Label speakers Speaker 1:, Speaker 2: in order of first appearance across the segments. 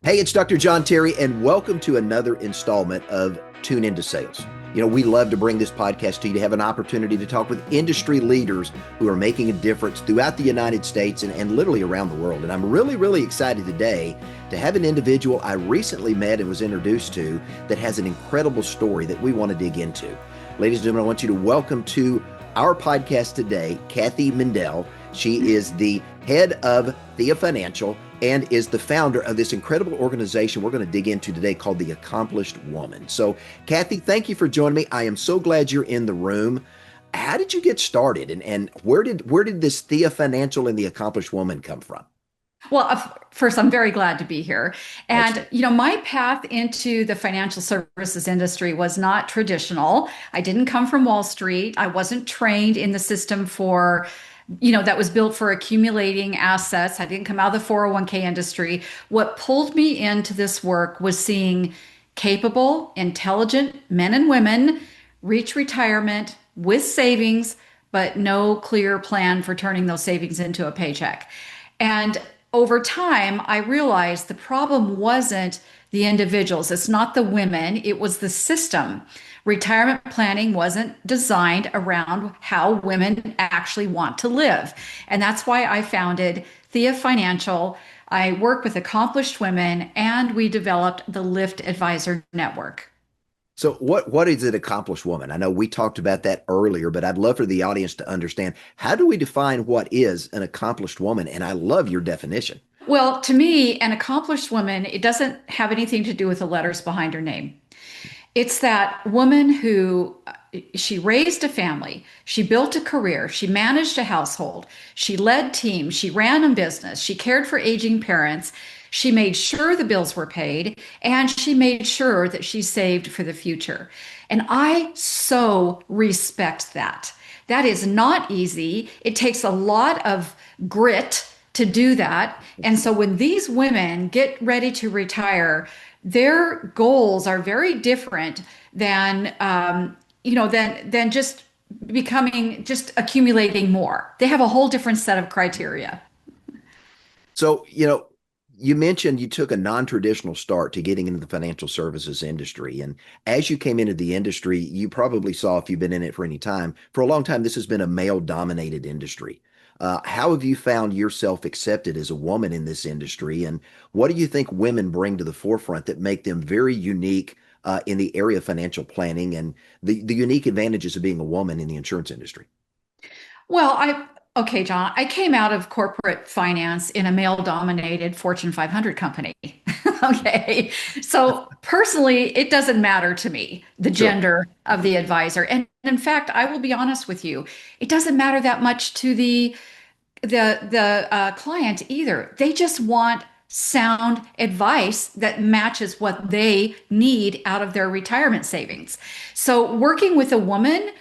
Speaker 1: Hey, it's Dr. John Terry, and welcome to another installment of Tune Into Sales. We love to bring this podcast to you to have an opportunity to talk with industry leaders who are making a difference throughout the United States and literally around the world. And I'm really, really excited today to have an individual I recently met and was introduced to that has an incredible story that we want to dig into. Ladies and gentlemen, I want you to welcome to our podcast today, Cathy Mendell. She is the head of Theia Financial and is the founder of this incredible organization we're going to dig into today called The Accomplished Woman. So, Cathy, thank you for joining me. I am so glad you're in the room. How did you get started, and where did this Theia Financial and The Accomplished Woman come from?
Speaker 2: Well, first, I'm very glad to be here. And,
Speaker 1: Excellent.
Speaker 2: my path into the financial services industry was not traditional. I didn't come from Wall Street. I wasn't trained in the system that was built for accumulating assets. I didn't come out of the 401k industry. What pulled me into this work was seeing capable, intelligent men and women reach retirement with savings, but no clear plan for turning those savings into a paycheck. And over time, I realized the problem wasn't the individuals. It's not the women. It was the system. Retirement planning wasn't designed around how women actually want to live. And that's why I founded Theia Financial. I work with accomplished women, and we developed the Lift Advisor Network.
Speaker 1: So what is an accomplished woman? I know we talked about that earlier, but I'd love for the audience to understand, how do we define what is an accomplished woman? And I love your definition.
Speaker 2: Well, to me, an accomplished woman, it doesn't have anything to do with the letters behind her name. It's that woman who she raised a family, she built a career, she managed a household, she led teams, she ran a business, she cared for aging parents, she made sure the bills were paid, and she made sure that she saved for the future. And I so respect that. That is not easy. It takes a lot of grit to do that. And so when these women get ready to retire, their goals are very different than just just accumulating more. They have a whole different set of criteria.
Speaker 1: So, you mentioned you took a non-traditional start to getting into the financial services industry. And as you came into the industry, you probably saw, if you've been in it for any time, for a long time, this has been a male-dominated industry. How have you found yourself accepted as a woman in this industry? And what do you think women bring to the forefront that make them very unique in the area of financial planning and the unique advantages of being a woman in the insurance industry?
Speaker 2: Okay, John, I came out of corporate finance in a male-dominated Fortune 500 company. Okay. So personally, it doesn't matter to me, the
Speaker 1: Sure.
Speaker 2: gender of the advisor. And in fact, I will be honest with you, it doesn't matter that much to the client either. They just want sound advice that matches what they need out of their retirement savings. So working with a woman,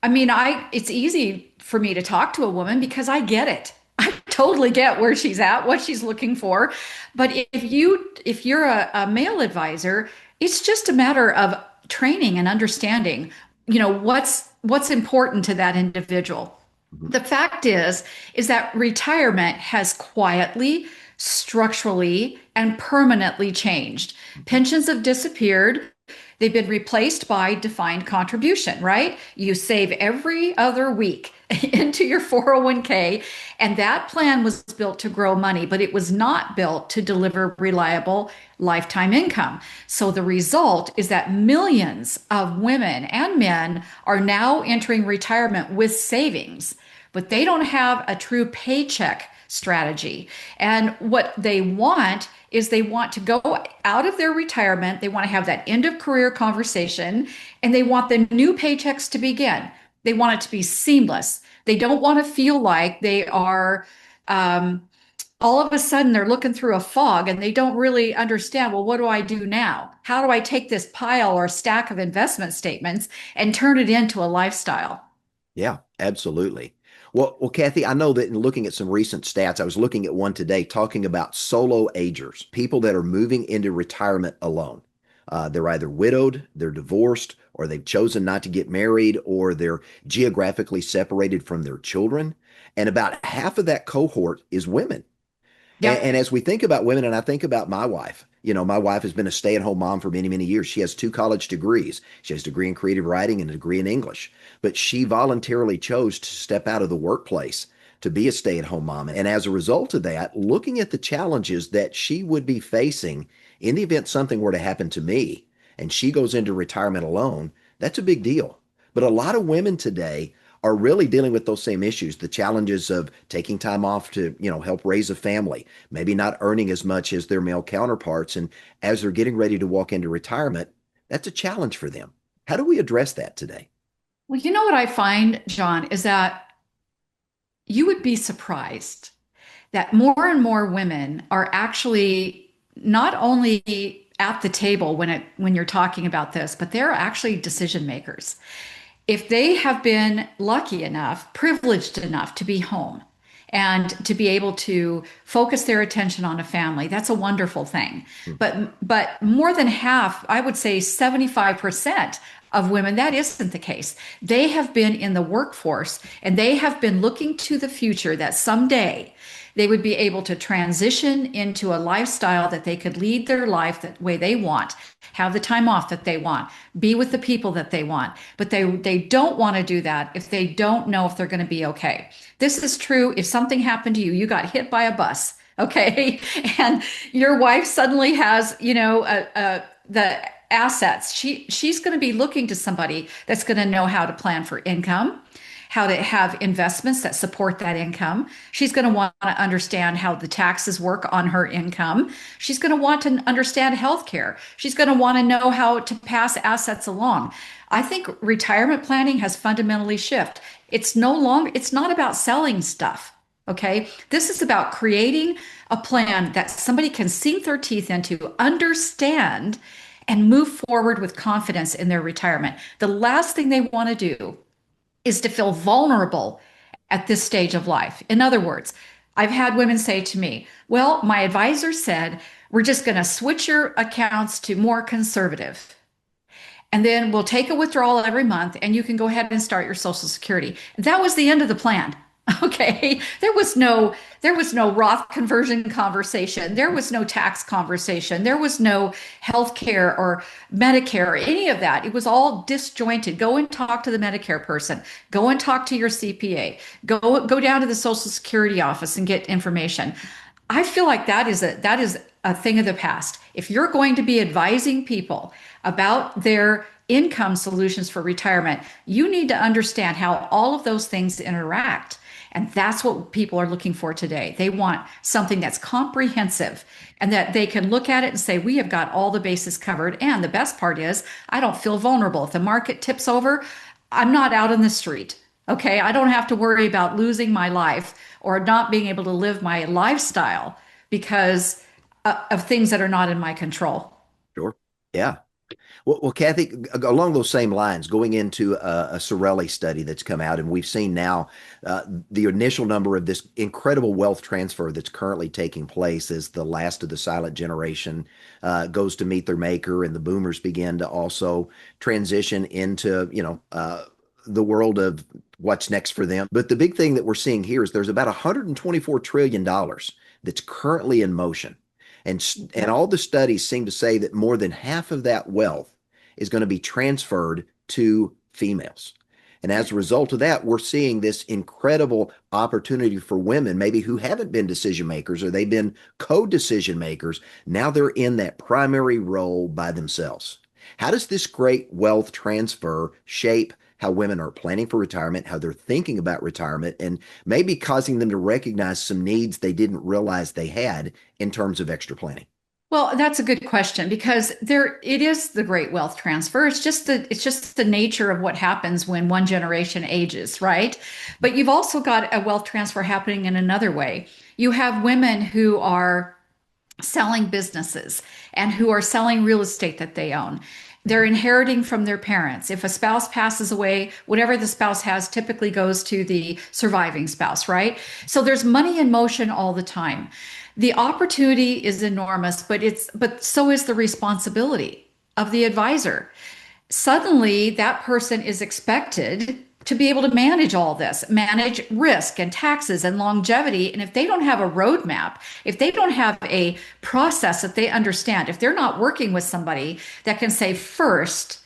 Speaker 2: it's easy for me to talk to a woman because I get it. I totally get where she's at, what she's looking for. But if you're a male advisor, it's just a matter of training and understanding, what's important to that individual.
Speaker 1: Mhm.
Speaker 2: The fact is that retirement has quietly, structurally, and permanently changed. Pensions have disappeared. They've been replaced by defined contribution, right? You save every other week into your 401k, and that plan was built to grow money, but it was not built to deliver reliable lifetime income. So the result is that millions of women and men are now entering retirement with savings, but they don't have a true paycheck strategy. And what they want is they want to go out of their retirement. They want to have that end of career conversation, and they want the new paychecks to begin. They want it to be seamless. They don't want to feel like they are, all of a sudden they're looking through a fog and they don't really understand, well, what do I do now? How do I take this pile or stack of investment statements and turn it into a lifestyle?
Speaker 1: Yeah, absolutely. Well, Cathy, I know that in looking at some recent stats, I was looking at one today talking about solo agers, people that are moving into retirement alone. They're either widowed, they're divorced, or they've chosen not to get married, or they're geographically separated from their children. And about half of that cohort is women. And
Speaker 2: Yep.
Speaker 1: as we think about women, and I think about my wife, My wife has been a stay-at-home mom for many, many years. She has two college degrees. She has a degree in creative writing and a degree in English, but she voluntarily chose to step out of the workplace to be a stay-at-home mom. And as a result of that, looking at the challenges that she would be facing in the event something were to happen to me and she goes into retirement alone, that's a big deal. But a lot of women today are really dealing with those same issues, the challenges of taking time off to, help raise a family, maybe not earning as much as their male counterparts. And as they're getting ready to walk into retirement, that's a challenge for them. How do we address that today?
Speaker 2: Well, you know what I find, John, is that you would be surprised that more and more women are actually not only at the table when you're talking about this, but they're actually decision makers. If they have been lucky enough, privileged enough to be home and to be able to focus their attention on a family, that's a wonderful thing. But more than half, I would say 75% of women, that isn't the case. They have been in the workforce and they have been looking to the future that someday they would be able to transition into a lifestyle that they could lead their life the way they want, have the time off that they want, be with the people that they want. But they don't want to do that if they don't know if they're going to be okay. This is true if something happened to you, you got hit by a bus, okay? And your wife suddenly has, the assets. She's going to be looking to somebody that's going to know how to plan for income, how to have investments that support that income. She's going to want to understand how the taxes work on her income. She's going to want to understand healthcare. She's going to want to know how to pass assets along. I think retirement planning has fundamentally shifted. It's not about selling stuff. Okay. This is about creating a plan that somebody can sink their teeth into, understand, and move forward with confidence in their retirement. The last thing they want to do is to feel vulnerable at this stage of life. In other words, I've had women say to me, well, my advisor said, we're just going to switch your accounts to more conservative. And then we'll take a withdrawal every month and you can go ahead and start your Social Security. That was the end of the plan. Okay. There was no Roth conversion conversation. There was no tax conversation. There was no health care or Medicare or any of that. It was all disjointed. Go and talk to the Medicare person. Go and talk to your CPA. Go down to the Social Security office and get information. I feel like that is a thing of the past. If you're going to be advising people about their income solutions for retirement, you need to understand how all of those things interact. And that's what people are looking for today. They want something that's comprehensive and that they can look at it and say, we have got all the bases covered. And the best part is, I don't feel vulnerable. If the market tips over, I'm not out in the street. Okay. I don't have to worry about losing my life or not being able to live my lifestyle because of things that are not in my control.
Speaker 1: Sure. Yeah. Well, Cathy, along those same lines, going into a Sorelli study that's come out, and we've seen now the initial number of this incredible wealth transfer that's currently taking place as the last of the silent generation goes to meet their maker, and the boomers begin to also transition into, the world of what's next for them. But the big thing that we're seeing here is there's about $124 trillion that's currently in motion. And all the studies seem to say that more than half of that wealth is going to be transferred to females. And as a result of that, we're seeing this incredible opportunity for women, maybe who haven't been decision makers or they've been co-decision makers. Now they're in that primary role by themselves. How does this great wealth transfer shape how women are planning for retirement, how they're thinking about retirement, and maybe causing them to recognize some needs they didn't realize they had in terms of extra planning?
Speaker 2: Well, that's a good question because it is the great wealth transfer. It's just the nature of what happens when one generation ages, right? But you've also got a wealth transfer happening in another way. You have women who are selling businesses and who are selling real estate that they own. They're inheriting from their parents. If a spouse passes away, whatever the spouse has typically goes to the surviving spouse, right? So there's money in motion all the time. The opportunity is enormous, but so is the responsibility of the advisor. suddenly that person is expected to be able to manage all this, manage risk and taxes and longevity. And if they don't have a roadmap, if they don't have a process that they understand, if they're not working with somebody that can say, first,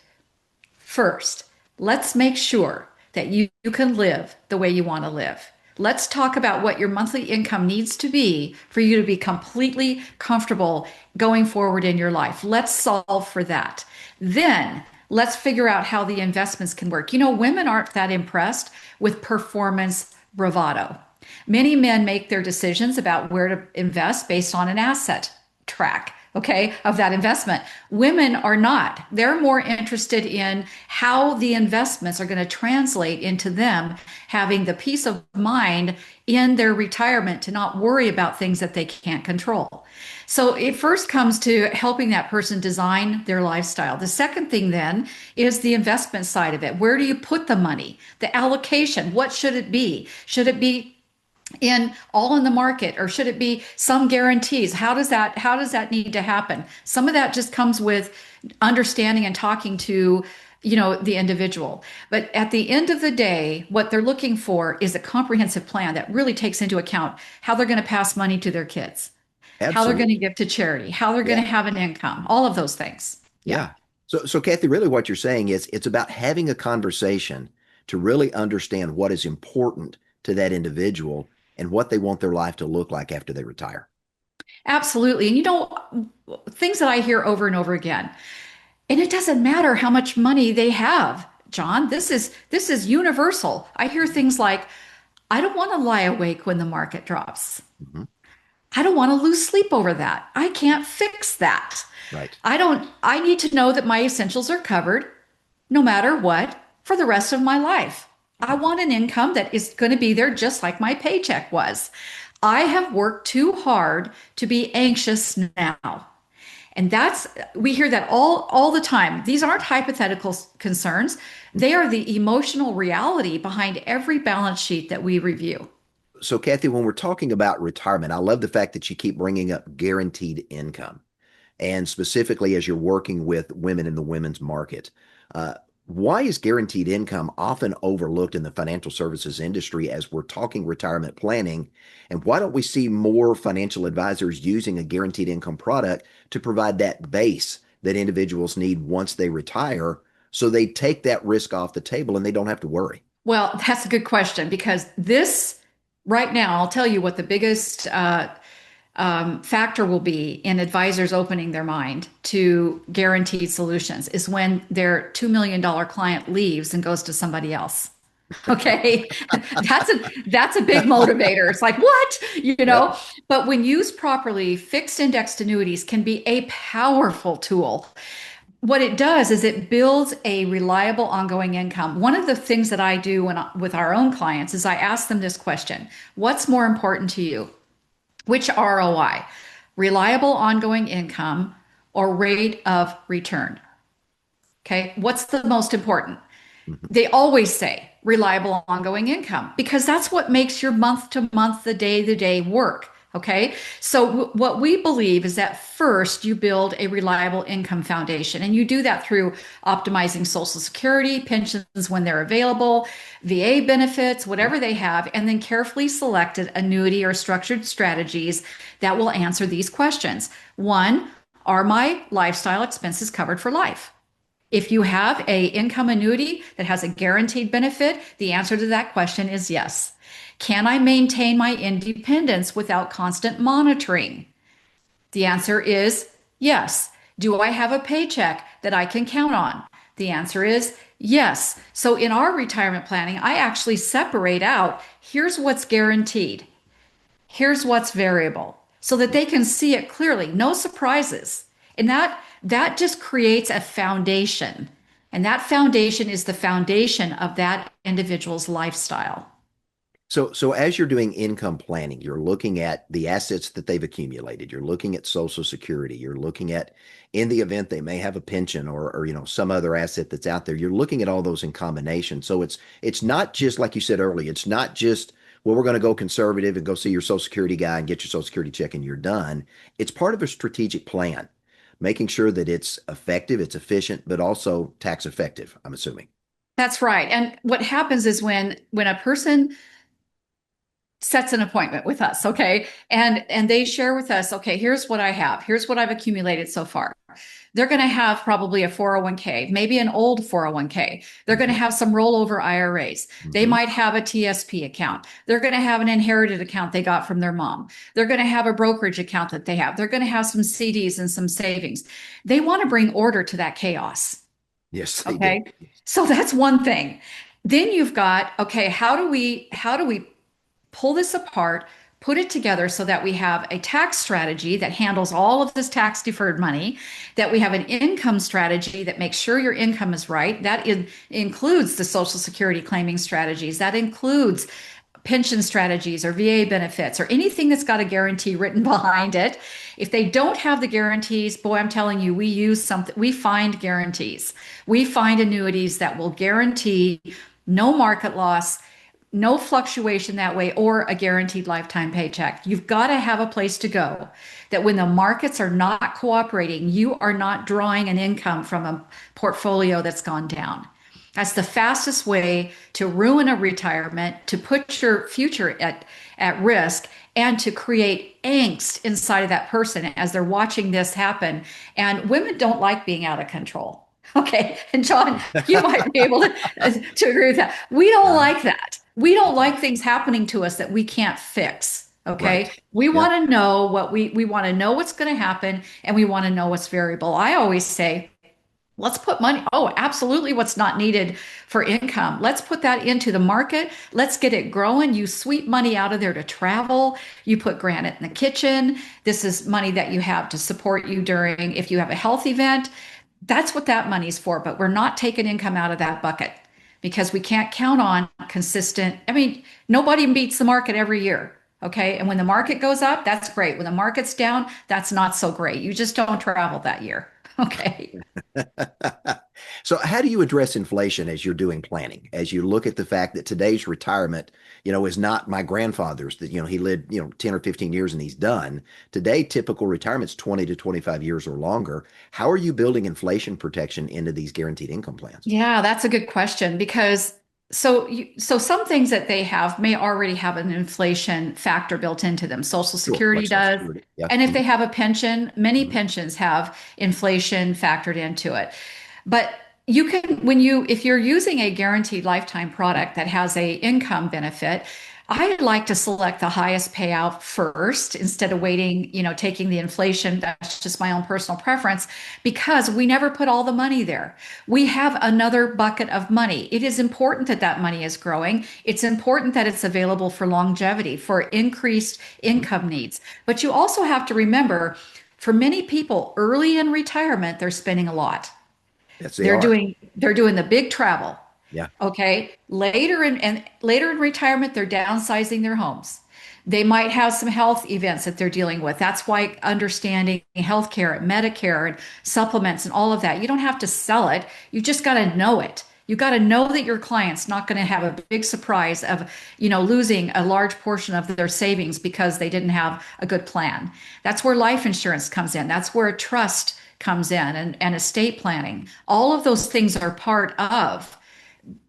Speaker 2: let's make sure that you can live the way you want to live. Let's talk about what your monthly income needs to be for you to be completely comfortable going forward in your life. Let's solve for that. Then let's figure out how the investments can work. You know, women aren't that impressed with performance bravado. Many men make their decisions about where to invest based on an asset track, okay, of that investment. Women are not. They're more interested in how the investments are going to translate into them having the peace of mind in their retirement to not worry about things that they can't control. So it first comes to helping that person design their lifestyle. The second thing then is the investment side of it. Where do you put the money? The allocation, what should it be? Should it be in all in the market, or should it be some guarantees? How does that need to happen? Some of that just comes with understanding and talking to, the individual. But at the end of the day, what they're looking for is a comprehensive plan that really takes into account how they're going to pass money to their kids, how they're going to
Speaker 1: Absolutely.
Speaker 2: give to charity, how they're going
Speaker 1: Yeah.
Speaker 2: to have an income, all of those things. Yeah.
Speaker 1: Yeah. So Kathy, really what you're saying is it's about having a conversation to really understand what is important to that individual and what they want their life to look like after they retire.
Speaker 2: Absolutely. And things that I hear over and over again. And it doesn't matter how much money they have, John. This is universal. I hear things like, I don't want to lie awake when the market drops.
Speaker 1: Mhm.
Speaker 2: I don't want to lose sleep over that. I can't fix that.
Speaker 1: Right.
Speaker 2: I need to know that my essentials are covered no matter what for the rest of my life. I want an income that is going to be there just like my paycheck was. I have worked too hard to be anxious now. And we hear that all the time. These aren't hypothetical concerns. They are the emotional reality behind every balance sheet that we review.
Speaker 1: So Kathy, when we're talking about retirement, I love the fact that you keep bringing up guaranteed income. And specifically as you're working with women in the women's market. Uh, why is guaranteed income often overlooked in the financial services industry as we're talking retirement planning? And why don't we see more financial advisors using a guaranteed income product to provide that base that individuals need once they retire so they take that risk off the table and they don't have to worry?
Speaker 2: Well, that's a good question because this, right now, I'll tell you what the biggest factor will be in advisors opening their mind to guaranteed solutions is when their $2 million client leaves and goes to somebody else. Okay. That's a big motivator. It's like, what?
Speaker 1: Yep.
Speaker 2: But when used properly, fixed indexed annuities can be a powerful tool. What it does is it builds a reliable ongoing income. One of the things that I do with our own clients is I ask them this question: what's more important to you? Which ROI? Reliable ongoing income or rate of return? Okay. What's the most important?
Speaker 1: Mhm.
Speaker 2: They always say reliable ongoing income because that's what makes your month to month, the day to day work. Okay. So what we believe is that first you build a reliable income foundation, and you do that through optimizing Social Security, pensions when they're available, VA benefits, whatever they have, and then carefully selected annuity or structured strategies that will answer these questions. One, are my lifestyle expenses covered for life? If you have a income annuity that has a guaranteed benefit, the answer to that question is yes. Can I maintain my independence without constant monitoring? The answer is yes. Do I have a paycheck that I can count on? The answer is yes. So in our retirement planning, I actually separate out here's what's guaranteed, here's what's variable, so that they can see it clearly, no surprises. And that just creates a foundation. And that foundation is the foundation of that individual's lifestyle.
Speaker 1: So as you're doing income planning, you're looking at the assets that they've accumulated. You're looking at Social Security. You're looking at, in the event they may have a pension or some other asset that's out there. You're looking at all those in combination. So it's not just like you said earlier. It's not just, well, we're going to go conservative and go see your Social Security guy and get your Social Security check and you're done. It's part of a strategic plan. making sure that it's effective, it's efficient, but also tax effective, I'm assuming.
Speaker 2: That's right. And what happens is when a person sets an appointment with us, okay, and they share with us, okay, here's what I have, here's what I've accumulated so far. They're going to have probably a 401k, maybe an old 401k. They're going to
Speaker 1: Mhm.
Speaker 2: have some rollover IRAs. They
Speaker 1: Mhm.
Speaker 2: might have a TSP account. They're going to have an inherited account they got from their mom. They're going to have a brokerage account that they have. They're going to have some CDs and some savings. They want to bring order to that chaos.
Speaker 1: Yes, they do.
Speaker 2: Okay. So that's one thing. Then you've got, okay, how do we pull this apart, put it together so that we have a tax strategy that handles all of this tax deferred money, that we have an income strategy that makes sure your income is right. Includes the Social Security claiming strategies, that includes pension strategies or VA benefits or anything that's got a guarantee written behind it. If they don't have the guarantees, boy, I'm telling you, we find guarantees. We find annuities that will guarantee no market loss, no fluctuation that way, or a guaranteed lifetime paycheck. You've got to have a place to go that when the markets are not cooperating, you are not drawing an income from a portfolio that's gone down. That's the fastest way to ruin a retirement, to put your future at risk, and to create angst inside of that person as they're watching this happen. And women don't like being out of control. Okay. And John, you might be able to agree with that. We don't
Speaker 1: Uh,
Speaker 2: like that. We don't like things happening to us that we can't fix. Okay.
Speaker 1: right.
Speaker 2: We
Speaker 1: Yeah.
Speaker 2: want to know we want to know what's going to happen, and we want to know what's variable. I always say, let's put money. Oh, absolutely. What's not needed for income. Let's put that into the market. Let's get it growing. You sweep money out of there to travel. You put granite in the kitchen. This is money that you have to support you during, if you have a health event. That's what that money's for. But we're not taking income out of that bucket because we can't count on consistent. I mean, nobody beats the market every year. Okay. And when the market goes up, that's great. When the market's down, that's not so great. You just don't travel that year. Okay.
Speaker 1: So how do you address inflation as you're doing planning? As you look at the fact that today's retirement, is not my grandfather's that, he lived, 10 or 15 years and he's done. Today, typical retirement's 20 to 25 years or longer. How are you building inflation protection into these guaranteed income plans?
Speaker 2: Yeah, that's a good question because so some things that they have may already have an inflation factor built into them. Social
Speaker 1: Sure.
Speaker 2: Security
Speaker 1: Like Social
Speaker 2: does.
Speaker 1: Security. Yeah.
Speaker 2: And if
Speaker 1: Mhm.
Speaker 2: they have a pension, many
Speaker 1: Mhm.
Speaker 2: pensions have inflation factored into it. But you can if you're using a guaranteed lifetime product that has a income benefit, I like to select the highest payout first instead of waiting, taking the inflation. That's just my own personal preference because we never put all the money there. We have another bucket of money. It is important that that money is growing. It's important that it's available for longevity, for increased
Speaker 1: Mhm.
Speaker 2: income needs. But you also have to remember, for many people early in retirement, they're spending a lot.
Speaker 1: Yes, they
Speaker 2: They're
Speaker 1: are.
Speaker 2: doing the big travel.
Speaker 1: Yeah.
Speaker 2: Okay. Later in retirement, they're downsizing their homes. They might have some health events that they're dealing with. That's why understanding healthcare, Medicare, and supplements and all of that, you don't have to sell it. You just got to know it. You got to know that your client's not going to have a big surprise of, losing a large portion of their savings because they didn't have a good plan. That's where life insurance comes in. That's where a trust comes in and estate planning. All of those things are part of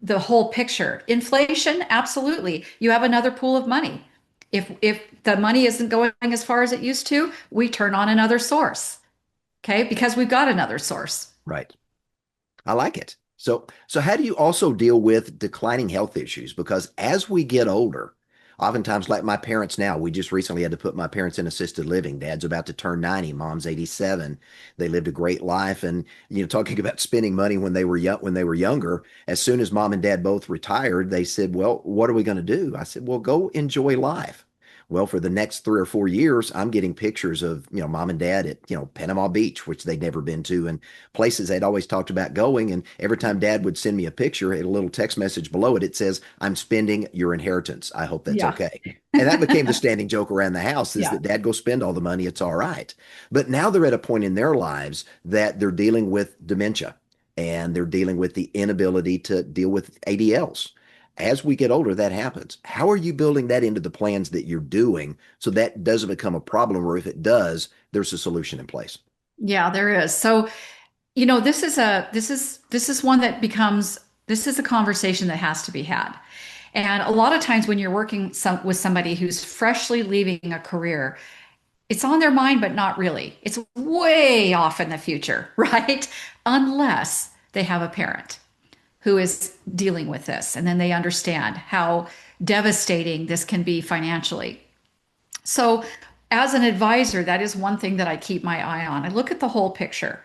Speaker 2: the whole picture. Inflation, absolutely. You have another pool of money. If the money isn't going as far as it used to, we turn on another source. Okay? Because we've got another source.
Speaker 1: Right. I like it. So how do you also deal with declining health issues? Because as we get older, oftentimes like my parents now, we just recently had to put my parents in assisted living. Dad's about to turn 90, mom's 87. They lived a great life and talking about spending money when they were younger, as soon as mom and dad both retired, they said, "Well, what are we going to do?" I said, "Well, go enjoy life." Well, for the next 3 or 4 years, I'm getting pictures of, mom and dad at, Panama Beach, which they'd never been to, and places they'd always talked about going. And every time dad would send me a picture, a little text message below it, it says, "I'm spending your inheritance. I hope that's
Speaker 2: Yeah.
Speaker 1: okay." And that became the standing joke around the house is
Speaker 2: Yeah.
Speaker 1: that dad go spend all the money. It's all right. But now they're at a point in their lives that they're dealing with dementia and they're dealing with the inability to deal with ADLs. As we get older, that happens. How are you building that into the plans that you're doing so that doesn't become a problem, or if it does, there's a solution in place?
Speaker 2: Yeah, there is. So, this is one that becomes this is a conversation that has to be had. And a lot of times when you're working with somebody who's freshly leaving a career, it's on their mind, but not really. It's way off in the future, right? Unless they have a parent who is dealing with this, and then they understand how devastating this can be financially. So, as an advisor, that is one thing that I keep my eye on. I look at the whole picture.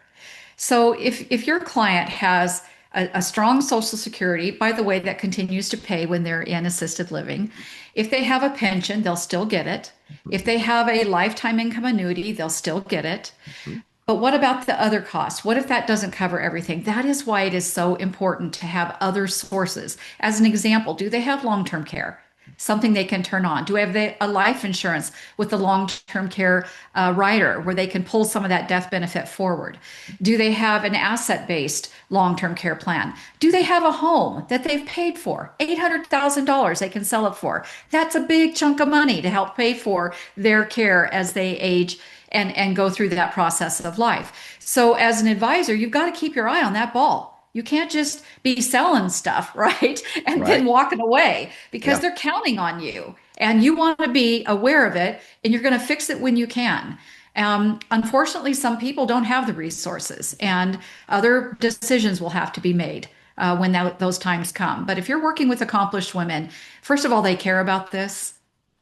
Speaker 2: So, if your client has a strong Social Security, by the way, that continues to pay when they're in assisted living, if they have a pension, they'll still get it. If they have a lifetime income annuity, they'll still get it.
Speaker 1: Mhm.
Speaker 2: But what about the other costs? What if that doesn't cover everything? That is why it is so important to have other sources. As an example, do they have long-term care? Something they can turn on? Do they have a life insurance with the long-term care rider where they can pull some of that death benefit forward? Do they have an asset-based long-term care plan? Do they have a home that they've paid for? $800,000 they can sell it for. That's a big chunk of money to help pay for their care as they age and go through that process of life. So as an advisor, you've got to keep your eye on that ball. You can't just be selling stuff, right? And then
Speaker 1: Right.
Speaker 2: walking away because
Speaker 1: Yeah.
Speaker 2: they're counting on you and you want to be aware of it and you're going to fix it when you can. Unfortunately, some people don't have the resources and other decisions will have to be made when those times come. But if you're working with accomplished women, first of all, they care about this.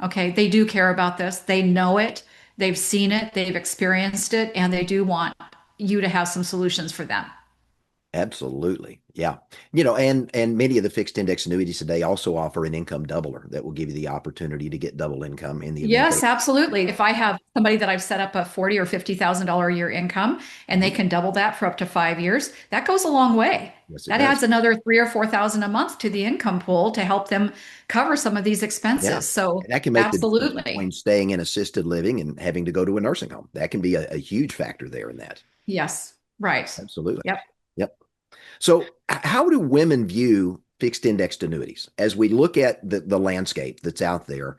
Speaker 2: Okay, they do care about this. They know it. They've seen it, they've experienced it, and they do want you to have some solutions for them.
Speaker 1: Absolutely. Yeah. And many of the fixed index annuities today also offer an income doubler that will give you the opportunity to get double income in the event
Speaker 2: Yes,
Speaker 1: they.
Speaker 2: absolutely. If I have somebody that I've set up a 40 or $50,000 a year income and they
Speaker 1: Mhm.
Speaker 2: can double that for up to 5 years, that goes a long way.
Speaker 1: Yes, it
Speaker 2: That
Speaker 1: does.
Speaker 2: adds another 3 or 4,000 a month to the income pool to help them cover some of these
Speaker 1: Yeah.
Speaker 2: expenses. So,
Speaker 1: And that can make the difference between
Speaker 2: absolutely.
Speaker 1: staying in assisted living and having to go to a nursing home. That can be a huge factor there in that.
Speaker 2: Yes, right.
Speaker 1: Absolutely.
Speaker 2: Yep.
Speaker 1: Yep. So, how do women view fixed indexed annuities as we look at the landscape that's out there?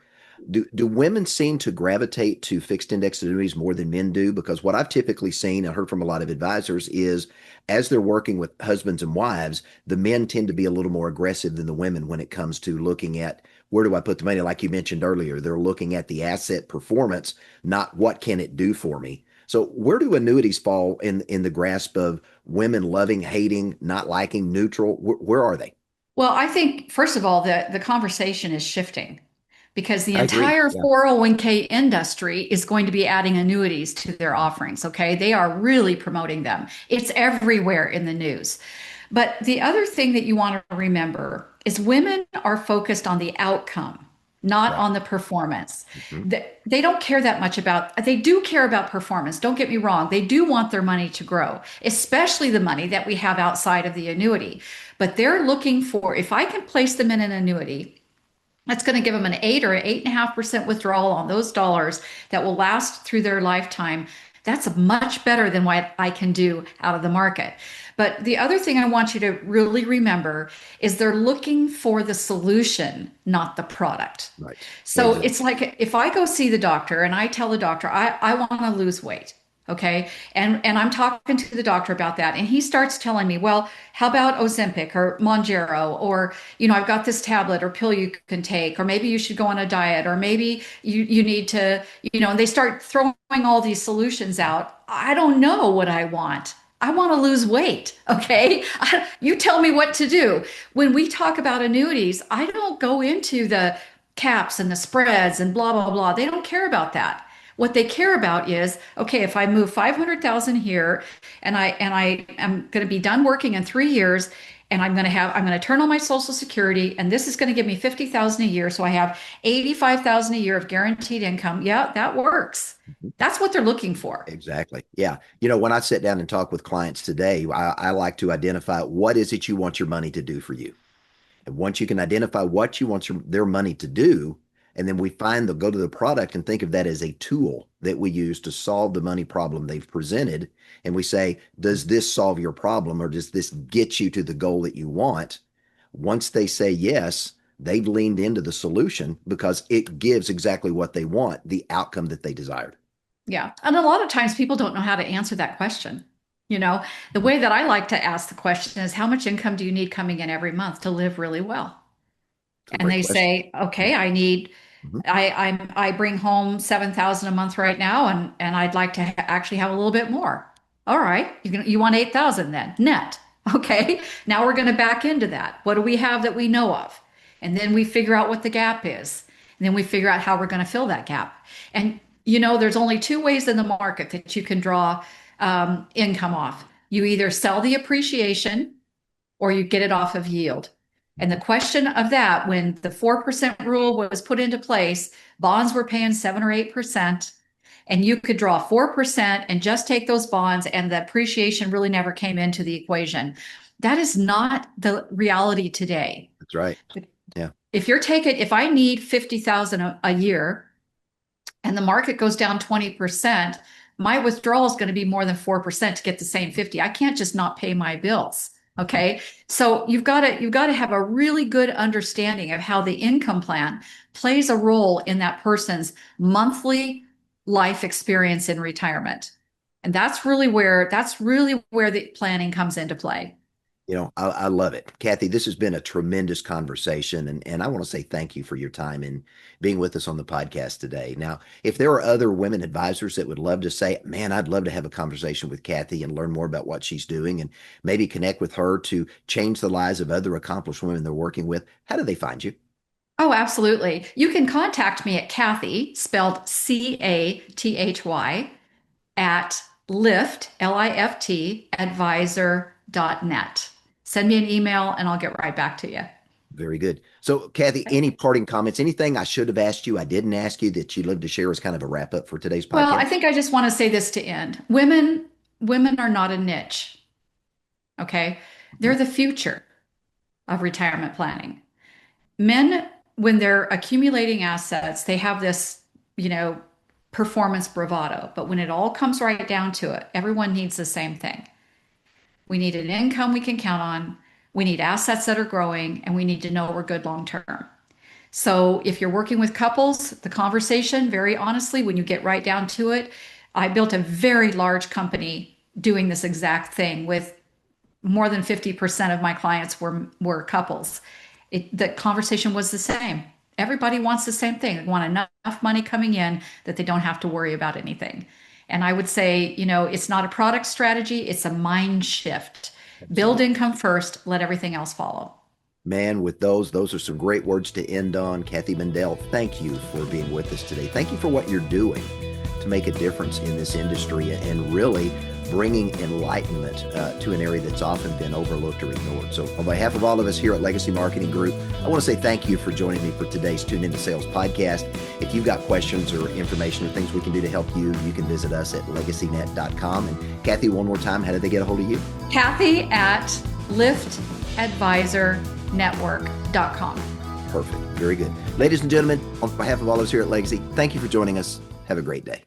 Speaker 1: Do women seem to gravitate to fixed indexed annuities more than men do? Because what I've typically seen and heard from a lot of advisors is as they're working with husbands and wives, the men tend to be a little more aggressive than the women when it comes to looking at where do I put the money? Like you mentioned earlier, they're looking at the asset performance, not what can it do for me. So where do annuities fall in the grasp of women loving, hating, not liking, neutral? Where are they?
Speaker 2: Well, I think, first of all, the conversation is shifting because the
Speaker 1: I agree.
Speaker 2: entire
Speaker 1: Yeah.
Speaker 2: 401k industry is going to be adding annuities to their offerings. Okay. They are really promoting them, it's everywhere in the news. But the other thing that you want to remember is women are focused on the outcome, not
Speaker 1: Right.
Speaker 2: on the performance.
Speaker 1: Mhm.
Speaker 2: They don't care that much about, they do care about performance. Don't get me wrong. They do want their money to grow, especially the money that we have outside of the annuity. But they're looking for, if I can place them in an annuity, that's going to give them an 8 or 8.5% withdrawal on those dollars that will last through their lifetime. That's much better than what I can do out of the market. But the other thing I want you to really remember is they're looking for the solution, not the product.
Speaker 1: Right.
Speaker 2: So
Speaker 1: Exactly.
Speaker 2: it's like if I go see the doctor and I tell the doctor, I want to lose weight. Okay. And I'm talking to the doctor about that. And he starts telling me, well, how about Ozempic or Monjaro? Or, I've got this tablet or pill you can take, or maybe you should go on a diet, or maybe you need to, and they start throwing all these solutions out. I don't know what I want. I want to lose weight. Okay. You tell me what to do. When we talk about annuities, I don't go into the caps and the spreads and blah, blah, blah. They don't care about that. What they care about is, okay, if I move 500,000 here and I am going to be done working in 3 years and I'm going to turn on my social security and this is going to give me 50,000 a year. So I have 85,000 a year of guaranteed income. Yeah, that works. That's what they're looking for.
Speaker 1: Exactly. Yeah. When I sit down and talk with clients today, I like to identify what is it you want your money to do for you. And once you can identify what you want their money to do, and then we go to the product and think of that as a tool that we use to solve the money problem they've presented. And we say, does this solve your problem or does this get you to the goal that you want? Once they say yes, they've leaned into the solution because it gives exactly what they want, the outcome that they desired.
Speaker 2: Yeah. And a lot of times people don't know how to answer that question. You know, the way that I like to ask the question is, how much income do you need coming in every month to live really well?
Speaker 1: It's a
Speaker 2: And
Speaker 1: great
Speaker 2: they
Speaker 1: question.
Speaker 2: say, okay, I need,
Speaker 1: Mhm.
Speaker 2: I bring home 7,000 a month right now, and I'd like to actually have a little bit more. All right, you want 8,000 then net. Okay, now we're going to back into that. What do we have that we know of? And then we figure out what the gap is. And then we figure out how we're going to fill that gap. And there's only two ways in the market that you can draw income off. You either sell the appreciation or you get it off of yield. And the question of that, when the 4% rule was put into place, bonds were paying 7 or 8%, and you could draw 4% and just take those bonds, and the appreciation really never came into the equation. That is not the reality today.
Speaker 1: That's right. Yeah.
Speaker 2: If I need 50,000 a year and the market goes down 20%, my withdrawal is going to be more than 4% to get the same 50. I can't just not pay my bills. Okay. So you've got to have a really good understanding of how the income plan plays a role in that person's monthly life experience in retirement. And that's really where the planning comes into play.
Speaker 1: I love it. Cathy, this has been a tremendous conversation, and I want to say thank you for your time and being with us on the podcast today. Now, if there are other women advisors that would love to say, man, I'd love to have a conversation with Cathy and learn more about what she's doing and maybe connect with her to change the lives of other accomplished women they're working with, how do they find you?
Speaker 2: Oh, absolutely. You can contact me at Cathy, spelled Cathy, at Lift, advisor.net. Send me an email and I'll get right back to you.
Speaker 1: Very good. So, Cathy, any parting comments, anything I should have asked you, I didn't ask you that you'd love to share as kind of a wrap up for today's
Speaker 2: Well, I
Speaker 1: podcast?
Speaker 2: think I just want to say this to end. Women are not a niche, okay?
Speaker 1: Mhm.
Speaker 2: They're the future of retirement planning. Men, when they're accumulating assets, they have this, you know, performance bravado. But when it all comes right down to it, everyone needs the same thing. We need an income we can count on. We need assets that are growing, and we need to know we're good long term. So if you're working with couples, the conversation, very honestly, when you get right down to it, I built a very large company doing this exact thing with more than 50% of my clients were couples. The conversation was the same. Everybody wants the same thing. They want enough money coming in that they don't have to worry about anything. And I would say, it's not a product strategy, it's a mind shift. Build
Speaker 1: Absolutely.
Speaker 2: income first, let everything else follow.
Speaker 1: Man, with those are some great words to end on. Cathy Mendell, thank you for being with us today. Thank you for what you're doing to make a difference in this industry and really bringing enlightenment to an area that's often been overlooked or ignored. So on behalf of all of us here at Legacy Marketing Group, I want to say thank you for joining me for today's Tune Into Sales podcast. If you've got questions or information or things we can do to help you, you can visit us at legacynet.com. And Cathy, one more time, how did they get a hold of you?
Speaker 2: Cathy at liftadvisornetwork.com.
Speaker 1: Perfect. Very good. Ladies and gentlemen, on behalf of all of us here at Legacy, thank you for joining us. Have a great day.